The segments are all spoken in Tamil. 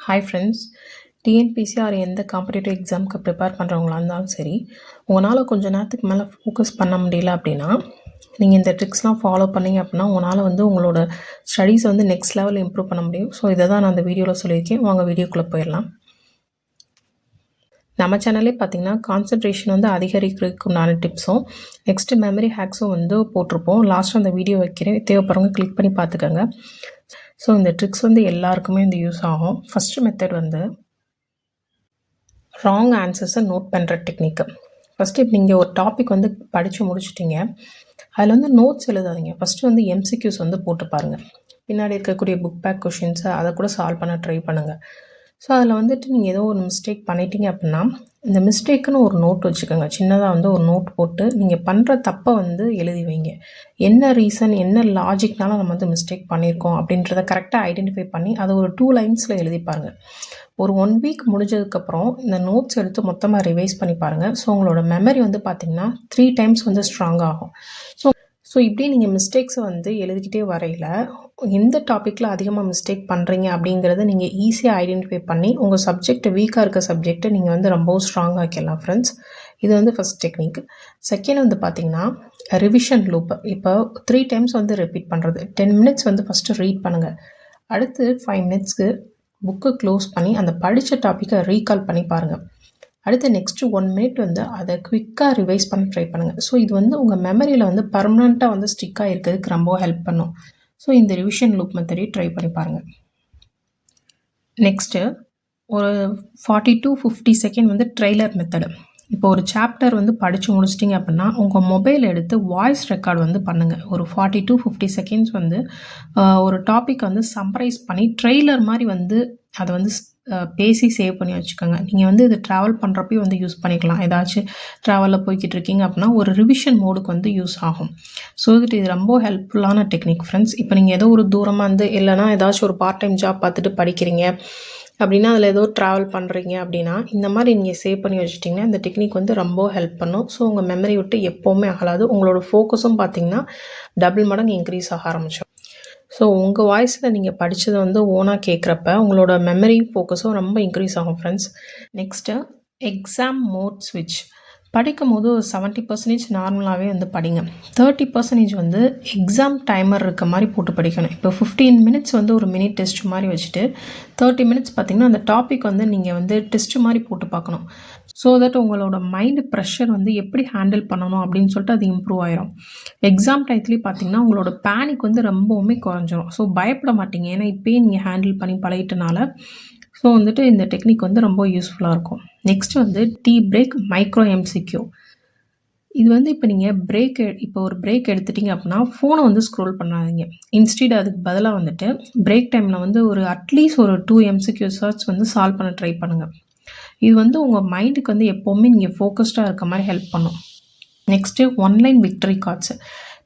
ஹாய் ஃப்ரெண்ட்ஸ், டிஎன்பிசி ஆர் எந்த காம்படிட்டிவ் எக்ஸாமுக்கு ப்ரிப்பேர் பண்ணுறவங்களா இருந்தாலும் சரி, உங்களால் கொஞ்சம் நேரத்துக்கு மேலே ஃபோக்கஸ் பண்ண முடியல அப்படின்னா, நீங்கள் இந்த ட்ரிக்ஸ்லாம் ஃபாலோ பண்ணிங்க அப்படின்னா, உங்களால் வந்து உங்களோட ஸ்டடீஸை வந்து நெக்ஸ்ட் லெவலில் இம்ப்ரூவ் பண்ண முடியும். ஸோ இதை தான் நான் அந்த வீடியோவில் சொல்லியிருக்கேன். வாங்க வீடியோக்குள்ளே போயிடலாம். நம்ம சேனல்லே பார்த்தீங்கன்னா கான்சன்ட்ரேஷன் வந்து அதிகரிக்கிறதுக்கு உண்டான டிப்ஸும் நெக்ஸ்ட்டு மெமரி ஹேக்ஸும் வந்து போட்டிருப்போம். லாஸ்ட்டாக அந்த வீடியோ வைக்கிறேன், தேவைப்படுறவங்க கிளிக் பண்ணி பார்த்துக்கோங்க. ஸோ இந்த ட்ரிக்ஸ் வந்து எல்லாருக்குமே வந்து யூஸ் ஆகும். ஃபஸ்ட்டு மெத்தட் வந்து ராங் ஆன்சர்ஸை நோட் பண்ணுற டெக்னிக்கு. ஃபஸ்ட்டு இப்போ நீங்கள் ஒரு டாபிக் வந்து படித்து முடிச்சிட்டிங்க, அதில் வந்து நோட்ஸ் எழுதாதீங்க. ஃபஸ்ட்டு வந்து எம்சிக்யூஸ் வந்து போட்டு பாருங்கள். பின்னாடி இருக்கக்கூடிய புக் பேக் கொஷின்ஸை அதை கூட சால்வ் பண்ண ட்ரை பண்ணுங்கள். ஸோ அதில் வந்துட்டு நீங்கள் ஏதோ ஒரு மிஸ்டேக் பண்ணிட்டீங்க அப்படின்னா, இந்த மிஸ்டேக்குன்னு ஒரு நோட் வச்சுக்கோங்க. சின்னதாக வந்து ஒரு நோட் போட்டு நீங்கள் பண்ணுற தப்பை வந்து எழுதி வைங்க. என்ன ரீசன், என்ன லாஜிக்னால நம்ம வந்து மிஸ்டேக் பண்ணியிருக்கோம் அப்படின்றத கரெக்டாக ஐடென்டிஃபை பண்ணி அதை ஒரு 2 லைன்ஸில் எழுதி பாருங்கள். ஒரு 1 வீக் முடிஞ்சதுக்கப்புறம் இந்த நோட்ஸ் எடுத்து மொத்தமாக ரிவைஸ் பண்ணி பாருங்கள். ஸோ உங்களோட மெமரி வந்து பார்த்திங்கன்னா 3 டைம்ஸ் வந்து ஸ்ட்ராங் ஆகும். ஸோ இப்படி நீங்கள் மிஸ்டேக்ஸை வந்து எழுதிக்கிட்டே வரையில் எந்த டாப்பிக்கில் அதிகமாக மிஸ்டேக் பண்ணுறீங்க அப்படிங்கிறத நீங்கள் ஈஸியாக ஐடென்டிஃபை பண்ணி உங்கள் சப்ஜெக்ட் வீக்காக இருக்க சப்ஜெக்டை நீங்கள் வந்து ரொம்பவும் ஸ்ட்ராங்காக ஆக்கிடலாம் ஃப்ரெண்ட்ஸ். இது வந்து ஃபஸ்ட் டெக்னிக். செகண்ட் வந்து பார்த்திங்கன்னா ரிவிஷன் லூப். இப்போ 3 டைம்ஸ் வந்து ரிப்பீட் பண்ணுறது. 10 மினிட்ஸ் வந்து ஃபஸ்ட்டு ரீட் பண்ணுங்கள். அடுத்து 5 மினிட்ஸ்க்கு புக்கை க்ளோஸ் பண்ணி அந்த படித்த டாப்பிக்கை ரீகால் பண்ணி பாருங்கள். அடுத்து நெக்ஸ்ட்டு 1 மினிட் வந்து அதை குவிக்காக ரிவைஸ் பண்ண ட்ரை பண்ணுங்கள். ஸோ இது வந்து உங்கள் மெமரியில் வந்து பர்மனெண்ட்டாக வந்து ஸ்டிக்காக இருக்கிறதுக்கு ரொம்ப ஹெல்ப் பண்ணும். ஸோ இந்த ரிவிஷன் லூப் மெத்தடே ட்ரை பண்ணி பாருங்கள். நெக்ஸ்ட்டு ஒரு 40 to 50 செகண்ட் வந்து ட்ரெய்லர் மெத்தடு. இப்போ ஒரு சாப்டர் வந்து படித்து முடிச்சிட்டிங்க அப்படின்னா உங்கள் மொபைல் எடுத்து வாய்ஸ் ரெக்கார்டு வந்து பண்ணுங்கள். ஒரு 40 to 50 செகண்ட்ஸ் வந்து ஒரு டாபிக் வந்து சம்மரைஸ் பண்ணி ட்ரெய்லர் மாதிரி வந்து அதை வந்து பேசி சேவ் பண்ணி வச்சுக்கோங்க. நீங்கள் வந்து இது ட்ராவல் பண்ணுறப்பையும் வந்து யூஸ் பண்ணிக்கலாம். ஏதாச்சும் ட்ராவலில் போய்கிட்டு இருக்கீங்க அப்படின்னா ஒரு ரிவிஷன் மோடுக்கு வந்து யூஸ் ஆகும். ஸோ இது ரொம்ப ஹெல்ப்ஃபுல்லான டெக்னிக் ஃப்ரெண்ட்ஸ். இப்போ நீங்கள் ஏதோ ஒரு தூரமாக இருந்து இல்லைனா ஏதாச்சும் ஒரு பார்ட் டைம் ஜாப் பார்த்துட்டு படிக்கிறீங்க அப்படின்னா அதில் ஏதோ ட்ராவல் பண்ணுறீங்க அப்படின்னா இந்த மாதிரி நீங்கள் சேவ் பண்ணி வச்சுட்டிங்கன்னா இந்த டெக்னிக் வந்து ரொம்ப ஹெல்ப் பண்ணும். ஸோ உங்கள் மெமரி விட்டு எப்போவுமே ஆகலாது. உங்களோட ஃபோக்கஸும் பார்த்திங்கன்னா டபுள் மடங்கு இன்க்ரீஸ் ஆக ஆரம்பிச்சிடும். ஸோ உங்கள் வாய்ஸில் நீங்கள் படித்ததை வந்து ஓனாக கேட்குறப்ப உங்களோட மெமரி ஃபோக்கஸும் ரொம்ப இன்க்ரீஸ் ஆகும் ஃப்ரெண்ட்ஸ். நெக்ஸ்ட்டு எக்ஸாம் மோட் ஸ்விட்ச். படிக்கும் போது ஒரு 70% நார்மலாகவே வந்து படிங்க. 30% வந்து எக்ஸாம் டைமர் இருக்க மாதிரி போட்டு படிக்கணும். இப்போ 15 மினிட்ஸ் வந்து ஒரு மினி டெஸ்ட் மாதிரி வச்சுட்டு 30 மினிட்ஸ் பார்த்திங்கன்னா அந்த டாபிக் வந்து நீங்கள் வந்து டெஸ்ட் மாதிரி போட்டு பார்க்கணும். ஸோ தட் உங்களோட மைண்டு ப்ரெஷர் வந்து எப்படி ஹேண்டில் பண்ணணும் அப்படின்னு சொல்லிட்டு அது இம்ப்ரூவ் ஆயிரும். எக்ஸாம் டைத்துலேயும் பார்த்திங்கன்னா உங்களோட பேனிக் வந்து ரொம்பவுமே குறைஞ்சிரும். ஸோ பயப்பட மாட்டீங்க. ஏன்னா இப்போயே நீங்கள் ஹேண்டில் பண்ணி பழகிட்டனால ஸோ வந்துட்டு இந்த டெக்னிக் வந்து ரொம்ப யூஸ்ஃபுல்லாக இருக்கும். நெக்ஸ்ட் வந்து டீ பிரேக் மைக்ரோ எம்சிக்யூ. இது வந்து இப்போ நீங்கள் இப்போ ஒரு பிரேக் எடுத்துட்டிங்க அப்படின்னா ஃபோனை வந்து ஸ்க்ரோல் பண்ணாதீங்க. இன்ஸ்டீட் அதுக்கு பதிலாக வந்துட்டு பிரேக் டைமில் வந்து ஒரு அட்லீஸ்ட் ஒரு 2 எம்சிக்யூஸாச்சும் வந்து சால்வ் பண்ண ட்ரை பண்ணுங்கள். இது வந்து உங்கள் மைண்டுக்கு வந்து எப்போவுமே நீங்கள் ஃபோக்கஸ்டாக இருக்க மாதிரி ஹெல்ப் பண்ணும். Next online victory cards.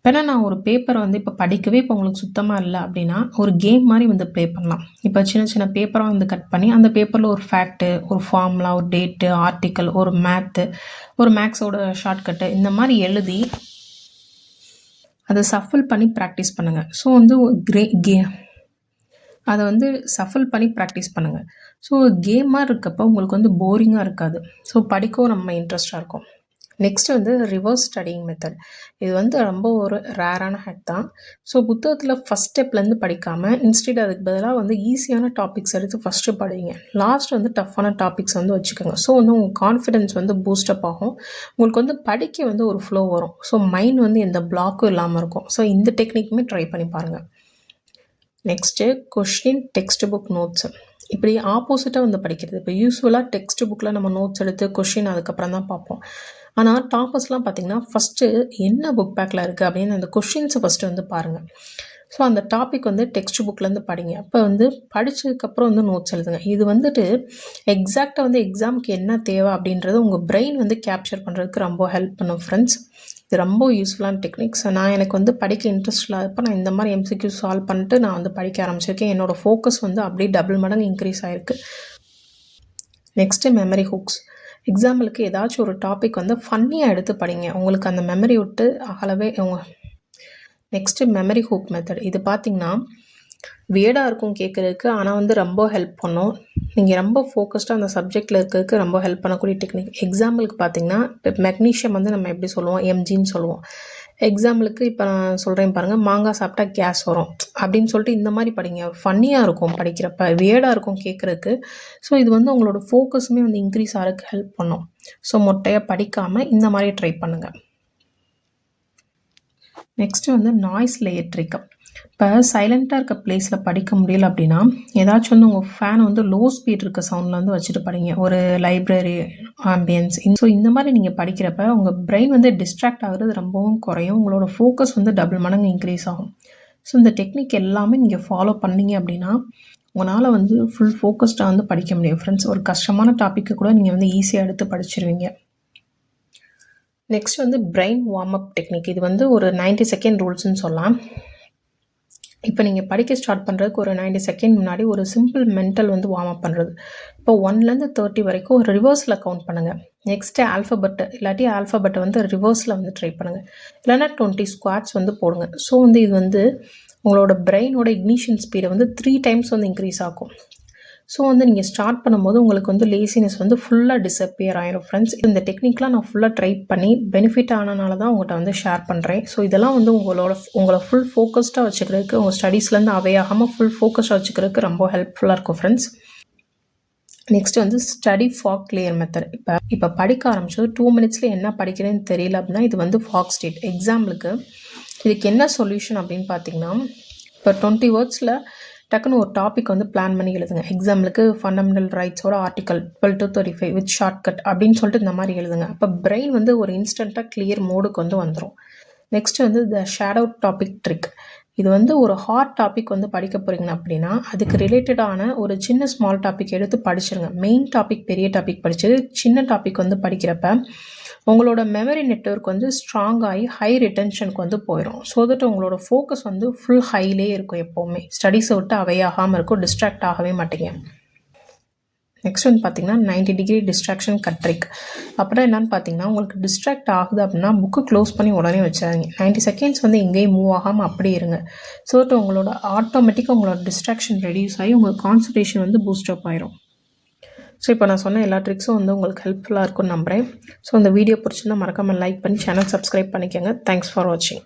இப்போ நான் ஒரு பேப்பரை வந்து இப்போ படிக்கவே இப்போ உங்களுக்கு சுத்தமாக இல்லை அப்படின்னா ஒரு கேம் மாதிரி வந்து ப்ளே பண்ணலாம். இப்போ சின்ன சின்ன பேப்பராக வந்து கட் பண்ணி அந்த பேப்பரில் ஒரு ஃபேக்ட்டு, ஒரு ஃபார்முலா, ஒரு டேட்டு, ஆர்டிக்கல், ஒரு மேத்து, ஒரு மேக்ஸோட ஷார்ட்கட்டு இந்த மாதிரி எழுதி அதை சஃபில் பண்ணி ப்ராக்டிஸ் பண்ணுங்கள். ஸோ வந்து அதை வந்து சஃபில் பண்ணி ப்ராக்டிஸ் பண்ணுங்கள். ஸோ கேமாக இருக்கப்போ உங்களுக்கு வந்து போரிங்காக இருக்காது. ஸோ படிக்கவும் நம்ம இன்ட்ரெஸ்டாக இருக்கும். நெக்ஸ்ட்டு வந்து ரிவர்ஸ் ஸ்டடிங் மெத்தட். இது வந்து ரொம்ப ஒரு ரேரான ஹேக் தான். ஸோ புத்தகத்தில் ஃபஸ்ட் ஸ்டெப்லேருந்து படிக்காமல் இன்ஸ்டீட் அதுக்கு பதிலாக வந்து ஈஸியான டாபிக்ஸ் எடுத்து ஃபஸ்ட்டு படிங்க. லாஸ்ட் வந்து டஃப்பான டாபிக்ஸ் வந்து வச்சுக்கோங்க. ஸோ வந்து உங்கள் கான்ஃபிடென்ஸ் வந்து பூஸ்டப் ஆகும். உங்களுக்கு வந்து படிக்க வந்து ஒரு ஃப்ளோ வரும். ஸோ மைண்ட் வந்து எந்த பிளாக்கும் இல்லாமல் இருக்கும். ஸோ இந்த டெக்னிக்குமே ட்ரை பண்ணி பாருங்கள். Next question text book notes. இப்படி ஆப்போசிட்டாக வந்து படிக்கிறது. இப்போ யூஸ்வலாக டெக்ஸ்ட் புக்கில் நம்ம நோட்ஸ் எடுத்து கொஷின் அதுக்கப்புறம் தான் பார்ப்போம். ஆனால் டாப்பர்ஸ்லாம் பார்த்திங்கன்னா ஃபஸ்ட்டு என்ன புக் பேக்கில் இருக்குது அப்படின்னு அந்த கொஷின்ஸை ஃபஸ்ட்டு வந்து பாருங்கள். ஸோ அந்த டாபிக் வந்து டெக்ஸ்ட் புக்லேருந்து படிங்க. அப்போ வந்து படித்ததுக்கப்புறம் வந்து நோட்ஸ் எழுதுங்க. இது வந்துட்டு எக்ஸாக்டாக வந்து எக்ஸாமுக்கு என்ன தேவை அப்படின்றது உங்கள் பிரெயின் வந்து கேப்சர் பண்ணுறதுக்கு ரொம்ப ஹெல்ப் பண்ணும் ஃப்ரெண்ட்ஸ். இது ரொம்ப யூஸ்ஃபுல்லான டெக்னிக்ஸ். எனக்கு வந்து படிக்க இன்ட்ரெஸ்ட் இல்லாதப்போ நான் இந்த மாதிரி எம்சிக்யூ சால்வ் பண்ணிட்டு நான் வந்து படிக்க ஆரம்பிச்சிருக்கேன். என்னோடய ஃபோக்கஸ் வந்து அப்படியே டபுள் மடங்கு இன்க்ரீஸ் ஆகிருக்கு. Next memory hooks. எக்ஸாம்பிளுக்கு ஏதாச்சும் ஒரு டாபிக் வந்து ஃபன்னியாக எடுத்து படிங்க. உங்களுக்கு அந்த மெமரி விட்டு அகலவே நெக்ஸ்ட்டு மெமரி ஹூக் மெத்தட். இது பார்த்திங்கன்னா வியர்டாக இருக்கும் கேட்குறதுக்கு, ஆனால் வந்து ரொம்ப ஹெல்ப் பண்ணும். நீங்கள் ரொம்ப ஃபோக்கஸ்டாக அந்த சப்ஜெக்டில் இருக்கிறதுக்கு ரொம்ப ஹெல்ப் பண்ணக்கூடிய டெக்னிக். எக்ஸாம்பிளுக்கு பார்த்தீங்கன்னா, இப்போ மெக்னீஷியம் வந்து நம்ம எப்படி சொல்லுவோம்? எம்ஜின்னு சொல்லுவோம். எக்ஸாம்பிளுக்கு இப்போ நான் சொல்கிறேன் பாருங்கள், மாங்காய் சாப்பிட்டா கேஸ் வரும் அப்படின்னு சொல்லிட்டு இந்த மாதிரி படிங்க. ஃபன்னியாக இருக்கும் படிக்கிறப்ப, வியர்டாக இருக்கும் கேட்குறதுக்கு. ஸோ இது வந்து உங்களோட ஃபோக்கஸுமே வந்து இன்க்ரீஸ் ஆகிறதுக்கு ஹெல்ப் பண்ணும். ஸோ மொட்டையாக படிக்காமல் இந்த மாதிரி ட்ரை பண்ணுங்கள். நெக்ஸ்ட்டு வந்து நாய்ஸ் லேயர் ட்ரிக். இப்போ சைலண்ட்டாக இருக்க பிளேஸில் படிக்க முடியல அப்படின்னா, ஏதாச்சும் வந்து உங்கள் ஃபேன் வந்து லோ ஸ்பீட் இருக்க சவுண்டில் வந்து வச்சுட்டு படிங்க. ஒரு லைப்ரரி ஆம்பியன்ஸ். ஸோ இந்த மாதிரி நீங்கள் படிக்கிறப்ப உங்கள் பிரெயின் வந்து டிஸ்ட்ராக்ட் ஆகுறது ரொம்பவும் குறையும். உங்களோட ஃபோக்கஸ் வந்து டபுள் மடங்கு இன்க்ரீஸ் ஆகும். ஸோ இந்த டெக்னிக் எல்லாமே நீங்கள் ஃபாலோ பண்ணீங்க அப்படின்னா, உங்களால் வந்து ஃபுல் ஃபோக்கஸ்டாக வந்து படிக்க முடியும் ஃப்ரெண்ட்ஸ். ஒரு கஷ்டமான டாப்பிக்கு கூட நீங்கள் வந்து ஈஸியாக எடுத்து படிச்சிருவீங்க. நெக்ஸ்ட் வந்து பிரெயின் வார்ம் அப் டெக்னிக். இது வந்து ஒரு 90 செகண்ட் ரூல்ஸ்ன்னு சொல்லலாம். இப்போ நீங்கள் படிக்க ஸ்டார்ட் பண்ணுறதுக்கு ஒரு 90 செகண்ட் முன்னாடி ஒரு சிம்பிள் மென்டல் வந்து வார்ம் அப் பண்ணுறது. இப்போ 1லேருந்து 30 வரைக்கும் ஒரு ரிவர்ஸில் கவுண்ட் பண்ணுங்கள். நெக்ஸ்ட்டு ஆல்ஃபபெட்டு இல்லாட்டி ஆல்ஃபபெட்டை வந்து ரிவர்ஸில் வந்து ட்ரை பண்ணுங்கள். இல்லைன்னா 20 ஸ்குவாட்ஸ் வந்து போடுங்க. ஸோ வந்து இது வந்து உங்களோட பிரெயினோட இக்னிஷன் ஸ்பீடை வந்து 3 டைம்ஸ் வந்து இன்க்ரீஸ் ஆகும். ஸோ வந்து நீங்கள் ஸ்டார்ட் பண்ணும்போது உங்களுக்கு வந்து லேசினஸ் வந்து ஃபுல்லாக டிஸப்பியர் ஆயிரும் ஃப்ரெண்ட்ஸ். இந்த டெக்னிக்லாம் நான் ஃபுல்லாக ட்ரை பண்ணி பெனிஃபிட் ஆனனால தான் உங்கள்கிட்ட வந்து ஷேர் பண்ணுறேன். ஸோ இதெல்லாம் வந்து உங்களை ஃபுல் ஃபோக்கஸ்டாக வச்சுக்கிறதுக்கு, உங்கள் ஸ்டடீஸ்லேருந்து அவே ஆகாமல் ஃபுல் ஃபோக்கஸ்டாக வச்சுக்கிறதுக்கு ரொம்ப ஹெல்ப்ஃபுல்லாக இருக்கும் ஃப்ரெண்ட்ஸ். நெக்ஸ்ட் வந்து ஸ்டடி ஃபாக் கிளியர் மெத்தட். இப்போ படிக்க ஆரம்பிச்சது 2 மினிட்ஸில் என்ன படிக்கிறேன்னு தெரியல அப்படின்னா இது வந்து ஃபாக் ஸ்டேட். எக்ஸாம்பிளுக்கு இதுக்கு என்ன சொல்யூஷன் அப்படின்னு பார்த்தீங்கன்னா, இப்போ 20 வேர்ட்ஸில் டக்குன்னு ஒரு டாபிக் வந்து பிளான் பண்ணி எழுதுங்க. எக்ஸாம்பிளுக்கு ஃபண்டமெண்டல் ரைட்ஸோட ஆர்டிகல் 12 to 35 வித் ஷார்ட்கட் அப்படின்னு சொல்லிட்டு இந்த மாதிரி எழுதுங்க. அப்போ பிரெயின் வந்து ஒரு இன்ஸ்டண்ட்டாக கிளியர் மோடுக்கு வந்து வந்துடும். நெக்ஸ்ட் வந்து த ஷேடோ டாபிக் ட்ரிக். இது வந்து ஒரு ஹார்ட் டாபிக் வந்து படிக்க போகிறீங்க அப்படின்னா அதுக்கு ரிலேட்டடான ஒரு சின்ன ஸ்மால் டாபிக் எடுத்து படிச்சிருங்க. மெயின் டாபிக் பெரிய டாபிக் படிச்சது சின்ன டாபிக் வந்து படிக்கிறப்ப உங்களோட மெமரி நெட்வொர்க் வந்து ஸ்ட்ராங் ஆகி ஹை ரிட்டென்ஷனுக்கு வந்து போயிடும். ஸோ தட் உங்களோட ஃபோக்கஸ் வந்து ஃபுல் ஹைலே இருக்கும். எப்போவுமே ஸ்டடீஸை விட்டு அவே ஆகாமல் இருக்கும், டிஸ்ட்ராக்ட் ஆகவே மாட்டீங்க. நெக்ஸ்ட் வந்து பார்த்தீங்கன்னா 90 டிகிரி டிஸ்ட்ராக்ஷன் கட் ட்ரிக். அப்படின்னா என்னன்னு பார்த்தீங்கன்னா, உங்களுக்கு டிஸ்ட்ராக்ட் ஆகுது அப்படின்னா புக்கு க்ளோஸ் பண்ணி உடனே வச்சிடாதீங்க. 90 செகண்ட்ஸ் வந்து எங்கேயும் மூவ் ஆகாமல் அப்படியே இருங்க. ஸோ தட் உங்களோட ஆட்டோமேட்டிக்காக உங்களோட டிஸ்ட்ராக்ஷன் ரெடியூஸ் ஆகி உங்கள் கான்சன்ட்ரேஷன் வந்து பூஸ்டப் ஆயிரும். ஸோ இப்போ நான் சொன்ன எல்லா ட்ரிக்ஸும் வந்து உங்களுக்கு ஹெல்ப்ஃபுல்லாக இருக்கும்னு நம்புகிறேன். ஸோ இந்த வீடியோ பிடிச்சிருந்தா மறக்காமல் லைக் பண்ணி சேனல் சப்ஸ்கிரைப் பண்ணிக்கோங்க. தேங்க்ஸ் ஃபார் வாட்சிங்.